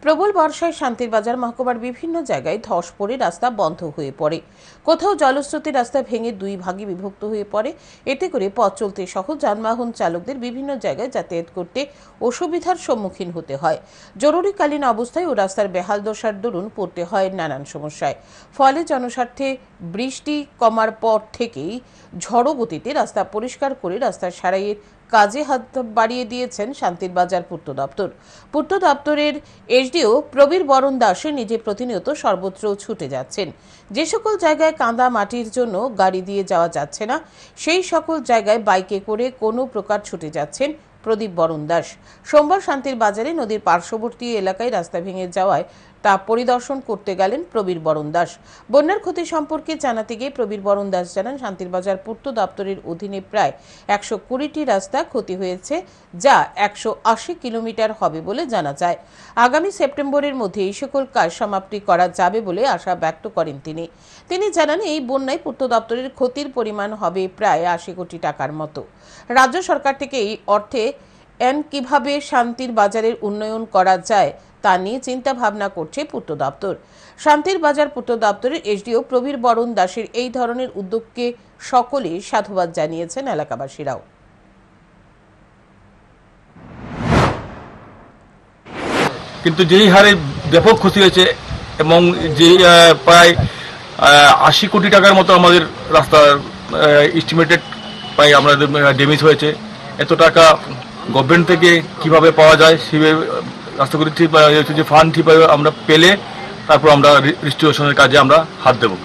প্রবল বর্ষায় শান্তির বাজার মহকুমার বিভিন্ন জায়গায় ধস পড়ে রাস্তা বন্ধ হয়ে পড়ে। কোথাও জলস্রোতে রাস্তা ভেঙে দুই ভাগে বিভক্ত হয়ে পড়ে। এতে করে পথ চলতে সহ যানবাহন চালকদের বিভিন্ন জায়গায় যাতায়াত করতে অসুবিধার সম্মুখীন হতে হয়। জরুরিকালীন অবস্থায় ও রাস্তার বেহাল দশার দরুন পড়তে হয় নানান সমস্যায়। ফলে জনস্বার্থে বৃষ্টি কমার পর থেকেই ঝড়ো গতিতে রাস্তা পরিষ্কার করে রাস্তা সারাইয়ের কাজে হাত বাড়িয়ে দিয়েছেন শান্তির বাজার পূর্ত দপ্তর। পূর্ত দপ্তরের এসডিও প্রবীর বরণ দাসে নিজে প্রতিনিয়ত সর্বত্র ছুটে যাচ্ছেন। যে সকল জায়গায় কাঁদা মাটির জন্য গাড়ি দিয়ে যাওয়া যাচ্ছে না, সেই সকল জায়গায় বাইকে করে কোনো প্রকার ছুটে যাচ্ছেন প্রদীপ বরণ দাস। সোমবার শান্তির বাজারে নদীর পার্শ্ববর্তী এলাকায় রাস্তা ভেঙে যাওয়ায় তা পরিদর্শন করতে গেলেন প্রবীর বরণ দাস। বন্যার ক্ষতি সম্পর্কে জানাতে গিয়ে প্রবীর বরণ দাস জানান, শান্তির বাজার পূর্ত দপ্তরের অধীনে প্রায় 120টি রাস্তা ক্ষতি হয়েছে, যা 180 কিলোমিটার হবে বলে জানা যায়। আগামী সেপ্টেম্বরের মধ্যে এই সকল কাজ সমাপ্তি করা যাবে বলে আশা ব্যক্ত করেন তিনি জানান, এই বন্যায় পূর্ত দপ্তরের ক্ষতির পরিমাণ হবে প্রায় 80 কোটি টাকার মতো। রাজ্য সরকার থেকে এই অর্থে কিভাবে শান্তির বাজারের উন্নয়ন করা যায় তা নিয়ে চিন্তা ভাবনা করছে পূর্ত দপ্তর। শান্তির বাজার পূর্ত দপ্তরের এসডিও প্রবীর বরণ দাসের এই ধরনের উদ্যোগকে সকলে সাধুবাদ জানিয়েছেন এলাকাবাসীরাও। কিন্তু যেই হারে ব্যাপক ক্ষতি হয়েছে এবং যে প্রায় 80 কোটি টাকার মতো আমাদের রাস্তার এস্টিমেটেড প্রায় আমাদের ড্যামেজ হয়েছে, এত টাকা গভর্নমেন্ট থেকে কিভাবে পাওয়া যায়, সেভাবে রাস্তাগুলি ঠিক যে ফান্ড ঠিকভাবে আমরা পেলে তারপর আমরা রিস্টোরেশনের কাজে আমরা হাত দেবো।